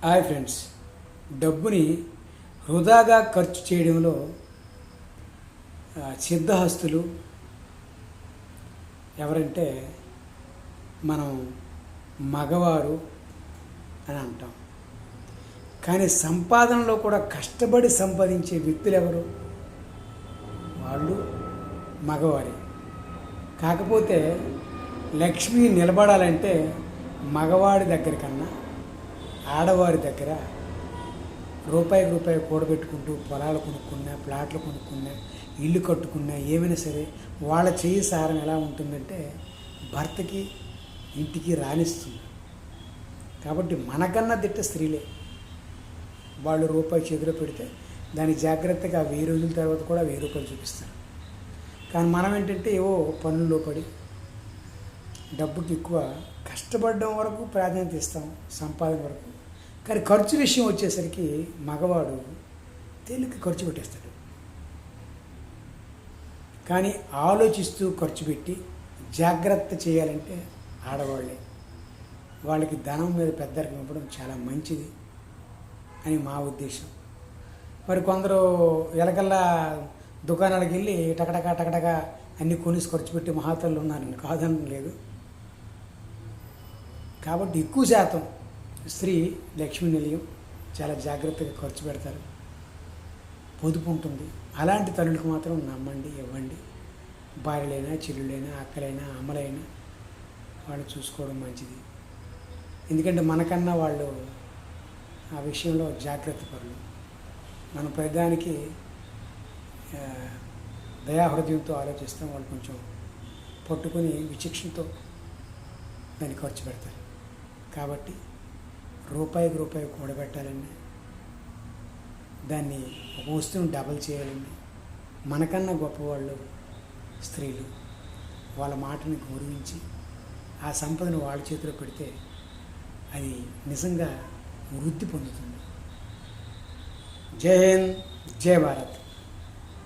Hi friends, డబ్బుని వృధాగా ఖర్చు చేయడంలో సిద్ధహస్తులు ఎవరంటే మనం మగవారు అని అంటాం. కానీ సంపాదనలో కూడా కష్టపడి సంపాదించే వ్యక్తులు ఎవరు? వాళ్ళు మగవారే. కాకపోతే లక్ష్మి నిలబడాలంటే మగవాడి దగ్గర కన్నా ఆడవారి దగ్గర రూపాయికి రూపాయి కూడబెట్టుకుంటూ పొలాలు కొనుక్కున్నా, ప్లాట్లు కొనుక్కున్నా, ఇల్లు కట్టుకున్నా, ఏమైనా సరే వాళ్ళ చేయి సారం ఎలా ఉంటుందంటే భర్తకి ఇంటికి రాణిస్తుంది. కాబట్టి మనకన్నా తిట్ట స్త్రీలే. వాళ్ళు రూపాయి చేతిలో పెడితే దాన్ని జాగ్రత్తగా 1000 రోజుల తర్వాత కూడా 1000 రూపాయలు చూపిస్తారు. కానీ మనం ఏంటంటే ఏవో పనుల్లో పడి డబ్బుకి ఎక్కువ కష్టపడడం వరకు ప్రాధాన్యత ఇస్తాం, సంపాదన వరకు. కానీ ఖర్చు విషయం వచ్చేసరికి మగవాడు తేలిక ఖర్చు పెట్టేస్తాడు. కానీ ఆలోచిస్తూ ఖర్చు పెట్టి జాగ్రత్త చేయాలంటే ఆడవాళ్ళే. వాళ్ళకి ధనం మీద పెద్దరికం ఇవ్వడం చాలా మంచిది అని మా ఉద్దేశం. మరి కొందరు ఎలకల్లా దుకాణాలకు వెళ్ళి టకటకా అన్నీ కొనేసి ఖర్చు పెట్టి మహాతల్లు ఉన్నారని కాదని లేదు. కాబట్టి ఎక్కువ శాతం స్త్రీ లక్ష్మీ నిలయం చాలా జాగ్రత్తగా ఖర్చు పెడతారు, పొదుపు ఉంటుంది. అలాంటి తల్లులకు మాత్రం నమ్మండి, ఇవ్వండి. భార్యలైనా, చెల్లులైనా, అక్కలైనా, అమ్మలైనా వాళ్ళు చూసుకోవడం మంచిది. ఎందుకంటే మనకన్నా వాళ్ళు ఆ విషయంలో జాగ్రత్త పరులు. మనం ప్రతిదానికి దయాహృదయంతో ఆలోచిస్తాం, వాళ్ళు కొంచెం పట్టుకొని విచక్షణతో దాన్ని ఖర్చు పెడతారు. కాబట్టి రూపాయికి రూపాయి కూడబెట్టాలండి, దాన్ని ఒక వస్తువుని డబల్ చేయాలండి. మనకన్నా గొప్పవాళ్ళు స్త్రీలు. వాళ్ళ మాటని గౌరవించి ఆ సంపదను వాళ్ళ చేతిలో పెడితే అది నిజంగా వృద్ధి పొందుతుంది. జై హింద్, జై భారత్.